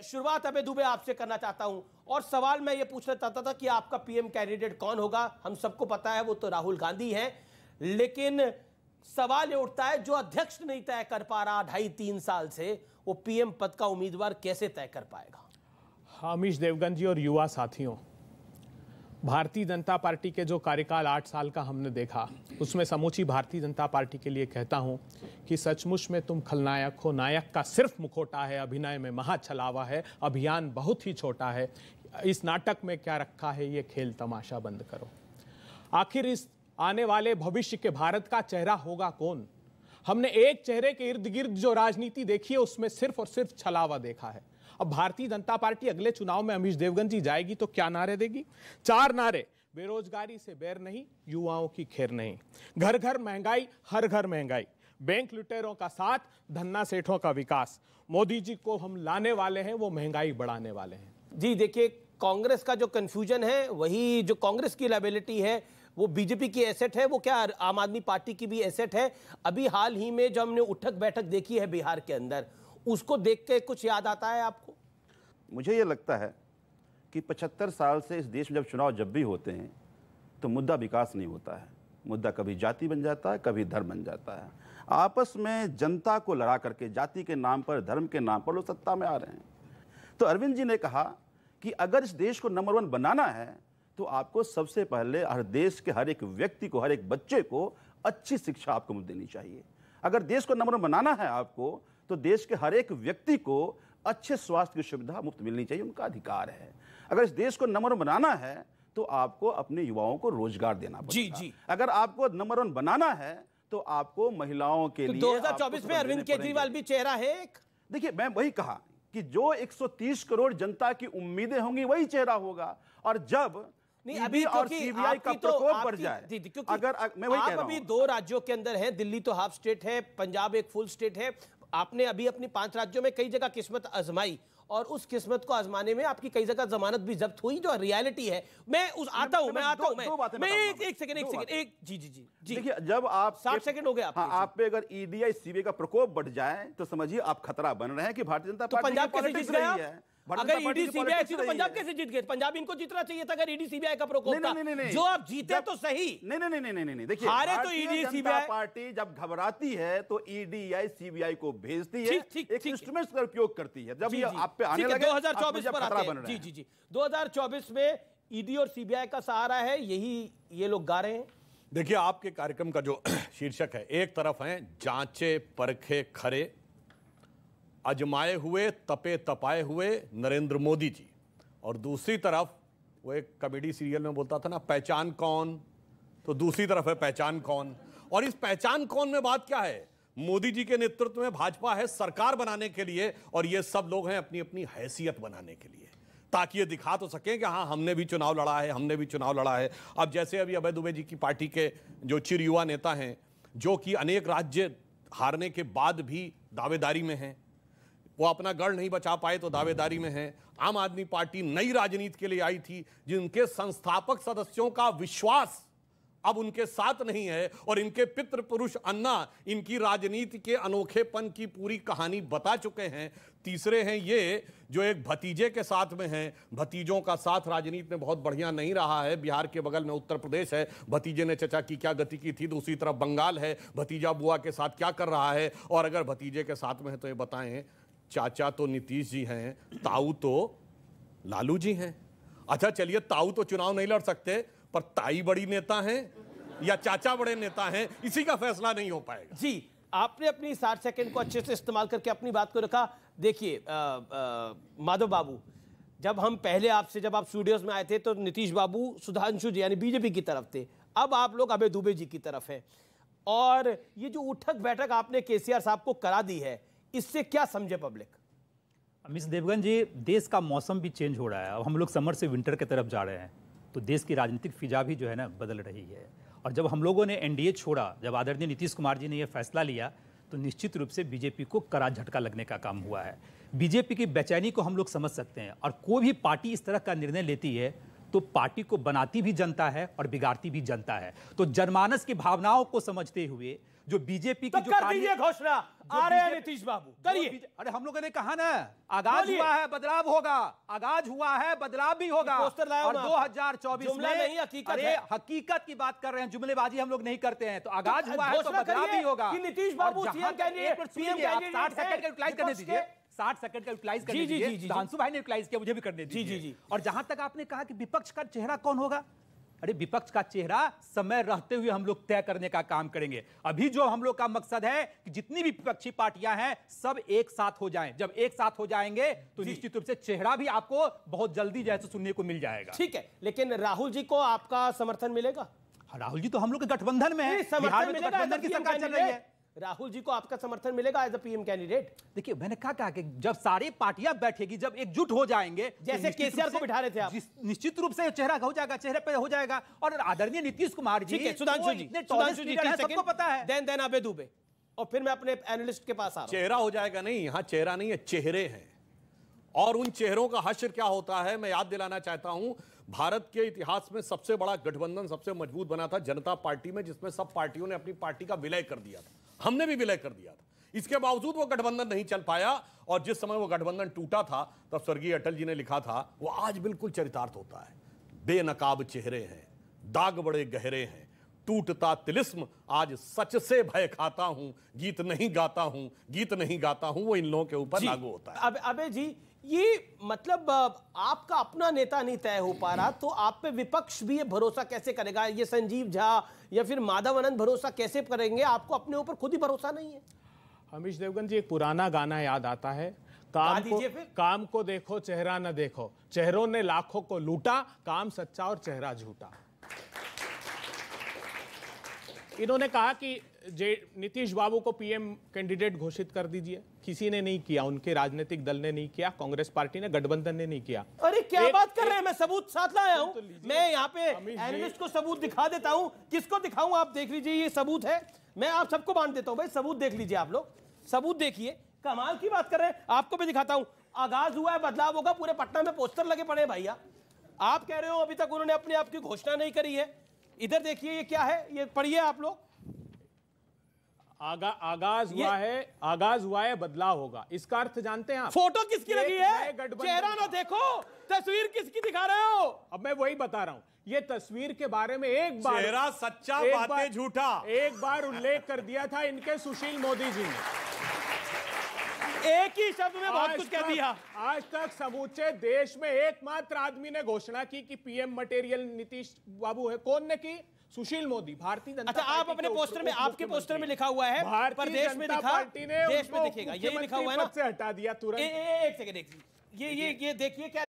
शुरुआत अबे दुबे आपसे करना चाहता हूं और सवाल मैं ये पूछना चाहता था कि आपका पीएम कैंडिडेट कौन होगा। हम सबको पता है वो तो राहुल गांधी हैं, लेकिन सवाल ये उठता है जो अध्यक्ष नहीं तय कर पा रहा 2.5-3 साल से, वो पीएम पद का उम्मीदवार कैसे तय कर पाएगा? अमीश देवगन जी और युवा साथियों, भारतीय जनता पार्टी के जो कार्यकाल 8 साल का हमने देखा, उसमें समूची भारतीय जनता पार्टी के लिए कहता हूं कि सचमुच में तुम खलनायक हो। नायक का सिर्फ मुखौटा है, अभिनय में महा छलावा है, अभियान बहुत ही छोटा है। इस नाटक में क्या रखा है, ये खेल तमाशा बंद करो। आखिर इस आने वाले भविष्य के भारत का चेहरा होगा कौन? हमने एक चेहरे के इर्द गिर्द जो राजनीति देखी है, उसमें सिर्फ और सिर्फ छलावा देखा है। अब भारतीय जनता पार्टी अगले चुनाव में अमीश देवगन जी जाएगी तो क्या नारे देगी? 4 नारे। बेरोजगारी से बैर नहीं, युवाओं की खैर नहीं, घर घर महंगाई, हर घर महंगाई, बैंक लुटेरों का साथ, धन्ना सेठों का विकास, मोदी जी को हम लाने वाले हैं, वो महंगाई बढ़ाने वाले हैं। जी देखिए, कांग्रेस का जो कंफ्यूजन है, वही जो कांग्रेस की लायबिलिटी है वो बीजेपी की एसेट है, वो क्या आम आदमी पार्टी की भी एसेट है? अभी हाल ही में जो हमने उठक बैठक देखी है बिहार के अंदर, उसको देख के कुछ याद आता है आपको? मुझे ये लगता है कि 75 साल से इस देश में जब चुनाव जब भी होते हैं तो मुद्दा विकास नहीं होता है। मुद्दा कभी जाति बन जाता है, कभी धर्म बन जाता है। आपस में जनता को लड़ा करके जाति के नाम पर, धर्म के नाम पर लोग सत्ता में आ रहे हैं। तो अरविंद जी ने कहा कि अगर इस देश को नंबर 1 बनाना है तो आपको सबसे पहले हर देश के हर एक व्यक्ति को, हर एक बच्चे को अच्छी शिक्षा आपको देनी चाहिए। अगर देश को नंबर 1 बनाना है आपको, तो देश के हर एक व्यक्ति को अच्छे स्वास्थ्य की सुविधा मुफ्त मिलनी चाहिए, उनका अधिकार है। अगर इस देश को नंबर 1 बनाना है तो आपको अपने युवाओं को रोजगार देना पड़ेगा। जी जी। अगर आपको नंबर 1 बनाना है तो आपको महिलाओं के लिए 2024 में अरविंद केजरीवाल भी चेहरा है एक। देखिए, मैं वही कहा कि जो 130 करोड़ जनता की उम्मीदें होंगी वही चेहरा होगा। और जब नहीं, अभी और सीबीआई का प्रकोप बढ़ जाए, अगर मैं वही कह रहा हूं, अभी 2 राज्यों के अंदर है, दिल्ली तो हाफ स्टेट है, पंजाब एक फुल स्टेट है। आपने अभी अपनी 5 राज्यों में कई जगह किस्मत आजमाई और उस किस्मत को आजमाने में आपकी कई जगह जमानत भी जब्त हुई, जो रियलिटी है। मैं आता हूं एक सेकंड जी जी जी जी। देखिए, जब आप 60 सेकंड हो गए आप पे अगर ईडी या सीबीआई का प्रकोप बढ़ जाए तो समझिए आप खतरा बन रहे हैं कि भारतीय जनता पार्टी पंजाब कैसे जीत गया है? अगर ईडी सीबीआई थी तो पंजाब कैसे जीत गए? पंजाब इनको जीतना चाहिए था अगर ईडी सीबीआई का प्रकोप था। जो आप जीते तो सही। नहीं, देखिए, हारे तो ईडी सीबीआई। पार्टी जब घबराती है तो ईडी या सीबीआई को भेजती है, एक इंस्ट्रूमेंट्स का उपयोग करती है। जब ये आप पे आने लगे 2024 पर आते हैं। जी जी जी, 2024 में ईडी और सीबीआई का सहारा है, यही ये लोग गा रहे हैं। देखिए, आपके कार्यक्रम का जो शीर्षक है, एक तरफ है जांचे परखे खरे, अजमाए हुए तपे तपाए हुए नरेंद्र मोदी जी, और दूसरी तरफ वो एक कॉमेडी सीरियल में बोलता था ना, पहचान कौन, तो दूसरी तरफ है पहचान कौन। और इस पहचान कौन में बात क्या है? मोदी जी के नेतृत्व में भाजपा है सरकार बनाने के लिए, और ये सब लोग हैं अपनी अपनी हैसियत बनाने के लिए, ताकि ये दिखा तो सकें कि हाँ, हमने भी चुनाव लड़ा है, हमने भी चुनाव लड़ा है। अब जैसे अभी अभय दुबे जी की पार्टी के जो चिर युवा नेता हैं, जो कि अनेक राज्य हारने के बाद भी दावेदारी में हैं, वो अपना गढ़ नहीं बचा पाए तो दावेदारी में है। आम आदमी पार्टी नई राजनीति के लिए आई थी, जिनके संस्थापक सदस्यों का विश्वास अब उनके साथ नहीं है, और इनके पितृ पुरुष अन्ना इनकी राजनीति के अनोखेपन की पूरी कहानी बता चुके हैं। तीसरे हैं ये जो एक भतीजे के साथ में हैं। भतीजों का साथ राजनीति में बहुत बढ़िया नहीं रहा है। बिहार के बगल में उत्तर प्रदेश है, भतीजे ने चचा की क्या गति की थी। दूसरी तरफ बंगाल है, भतीजा बुआ के साथ क्या कर रहा है। और अगर भतीजे के साथ में है तो ये बताएं, चाचा तो नीतीश जी हैं, ताऊ तो लालू जी हैं। अच्छा चलिए, ताऊ तो चुनाव नहीं लड़ सकते, पर ताई बड़ी नेता हैं या चाचा बड़े नेता हैं, इसी का फैसला नहीं हो पाएगा। जी, आपने अपनी 60 सेकंड को अच्छे से इस्तेमाल करके अपनी बात को रखा। देखिए माधव बाबू, जब हम पहले आपसे, जब आप स्टूडियोज में आए थे तो नीतीश बाबू, सुधांशु जी यानी बीजेपी की तरफ थे, अब आप लोग अभय दुबे जी की तरफ हैं। और ये जो उठक बैठक आपने केसीआर साहब को करा दी है, इससे क्या समझे पब्लिक? अमित देवगन जी, देश का मौसम भी चेंज हो रहा है। अब हम लोग समर से विंटर की तरफ जा रहे हैं, तो देश की राजनीतिक फिजा भी जो है ना बदल रही है। और जब हम लोगों ने एनडीए छोड़ा, जब आदरणीय नीतीश कुमार जी ने यह फैसला लिया, तो निश्चित रूप से बीजेपी को कड़ा झटका लगने का काम हुआ है। बीजेपी की बेचैनी को हम लोग समझ सकते हैं, और कोई भी पार्टी इस तरह का निर्णय लेती है तो पार्टी को बनाती भी जनता है और बिगाड़ती भी जनता है। तो जनमानस की भावनाओं को समझते हुए जो बीजेपी की तो जो कर कार्य- दीजिए घोषणा, आ रहे हैं नीतीश बाबू, करिए। अरे हम लोगों ने कहा ना, आगाज बोलिए। हुआ है बदलाव होगा, आगाज हुआ है बदलाव भी होगा। पोस्टर लाया और हूं मैं। 2024 जुमला में नहीं, हकीकत अरे है। हकीकत की बात कर रहे हैं, जुमलेबाजी हम लोग नहीं करते हैं। तो आगाज हुआ है तो घोषणा बदलाव करिए भी होगा। कि नीतीश और बाबू जहां सीएम तक- कैंडिडेट- एक मिनट सीएम सुनिए, आप कैंडिडेट 60 है, सेकंड का यूटिलाइज करने विपक्ष दीजिए, के- 60 सेकंड का यूटिलाइज करने जी, जी, दीजिए। जी, जी, धांसू भाई ने यूटिलाइज किया, मुझे भी करने जी, दीजिए। जी। और जहां तक आपने कहा कि विपक्ष का चेहरा कौन होगा, अरे विपक्ष का चेहरा समय रहते हुए हम लोग तय करने का काम करेंगे। अभी जो हम लोग का मकसद है कि जितनी भी विपक्षी पार्टियां हैं सब एक साथ हो जाएं। जब एक साथ हो जाएंगे तो निश्चित रूप से चेहरा भी आपको बहुत जल्दी जैसे सुनने को मिल जाएगा। ठीक है, लेकिन राहुल जी को आपका समर्थन मिलेगा? राहुल जी तो हम लोग के गठबंधन में है, नहीं, समर्थन बिहार में तो मिलेगा गठबंधन as a की PM सरकार चल रही है। कैंडिडेट? राहुल जी को आपका समर्थन मिलेगा एज अ पीएम कैंडिडेट? देखिए मैंने कहा कि जब सारी पार्टियां बैठेगी, जब एकजुट हो जाएंगे, तो जैसे निश्चित केसीआर रूप को से- बिठा रहे थे आप। निश्चित रूप से चेहरा हो जाएगा, चेहरे पे हो जाएगा। और आदरणीय नीतीश कुमार जी, ठीक है, सुधांशु जी, इतने सुधांशु टॉलेंट जी, लीडर हैं, सबको पता है। देन अबे दुबे, और फिर मैं अपने एनालिस्ट के पास आ रहा हूं। चेहरा हो जाएगा नहीं, यहां चेहरा नहीं है, चेहरे हैं। और उन चेहरों का हश्र क्या होता है, मैं याद दिलाना चाहता हूं। भारत के इतिहास में सबसे बड़ा गठबंधन सबसे मजबूत बना था जनता पार्टी में, जिसमें सब पार्टियों ने अपनी पार्टी का विलय कर दिया था। हमने भी विलय कर दिया था। इसके बावजूद वो गठबंधन नहीं चल पाया, और जिस समय वो गठबंधन टूटा था तब स्वर्गीय अटल जी ने लिखा था, वो आज बिल्कुल चरितार्थ होता है। बेनकाब चेहरे हैं, दाग बड़े गहरे हैं, टूटता तिलिस्म आज सच से भय खाता हूं, गीत नहीं गाता हूं, गीत नहीं गाता हूं, वो इन लोगों के ऊपर लागू होता है। अब अबे जी, ये मतलब आपका अपना नेता नहीं तय हो पा रहा, तो आप पे विपक्ष भी ये भरोसा कैसे करेगा? ये संजीव झा या फिर माधव आनंद भरोसा कैसे करेंगे? आपको अपने ऊपर खुद ही भरोसा नहीं है। हमीश देवगन जी, एक पुराना गाना याद आता है, गा दीजिए फिर। काम को देखो चेहरा न देखो, चेहरों ने लाखों को लूटा, काम सच्चा और चेहरा झूठा। इन्होंने कहा कि नीतीश बाबू को पीएम कैंडिडेट घोषित कर दीजिए, किसी ने नहीं किया, उनके राजनीतिक दल ने नहीं किया, कांग्रेस पार्टी ने, गठबंधन ने नहीं किया। अरे क्या बात कर रहे हैं, मैं सबूत साथ लाया हूं। तो लीजिए। मैं यहाँ पे अमित जी। एनालिस्ट को सबूत दिखा देता हूं। किसको दिखाऊं? आप देख लीजिए, ये सबूत है। मैं आप सबको बांट देता हूं भाई, सबूत देख लीजिए आप लोग, सबूत देखिए। कमाल की बात कर रहे हैं। आपको भी दिखाता हूं। आगाज हुआ है, बदलाव होगा, पूरे पटना में पोस्टर लगे पड़े हैं भैया। आप कह रहे हो अभी तक उन्होंने अपने आप की घोषणा नहीं करी है। इधर देखिए, ये क्या है, ये पढ़िए आप लोग। आगाज हुआ है, बदलाव होगा, इसका अर्थ जानते हैं आप? फोटो किसकी लगी एक है? नए गठबंधन चेहरा ना का। देखो, तस्वीर किसकी दिखा रहे हो? अब मैं वही बता रहा हूं, ये तस्वीर के बारे में एक बार चेहरा सच्चा, एक बातें बार- झूठा। एक बार उल्लेख कर दिया था इनके सुशील मोदी जी ने। एक ही शब्द में बहुत कुछ कह दिया। आज तक समूचे देश में एकमात्र आदमी ने घोषणा की कि पीएम मटेरियल नीतीश बाबू है। कौन ने की? सुशील मोदी, भारतीय जनता अच्छा, आप पार्टी अपने के पोस्टर में, आपके पोस्टर में लिखा हुआ है भारतीय प्रदेश में जनता दिखा, पार्टी ने देश में उनको दिखेगा, यही लिखा हुआ है मुख्यमंत्री ना? पद से हटा दिया तुरंत। एक सेकंड, ये देखिए क्या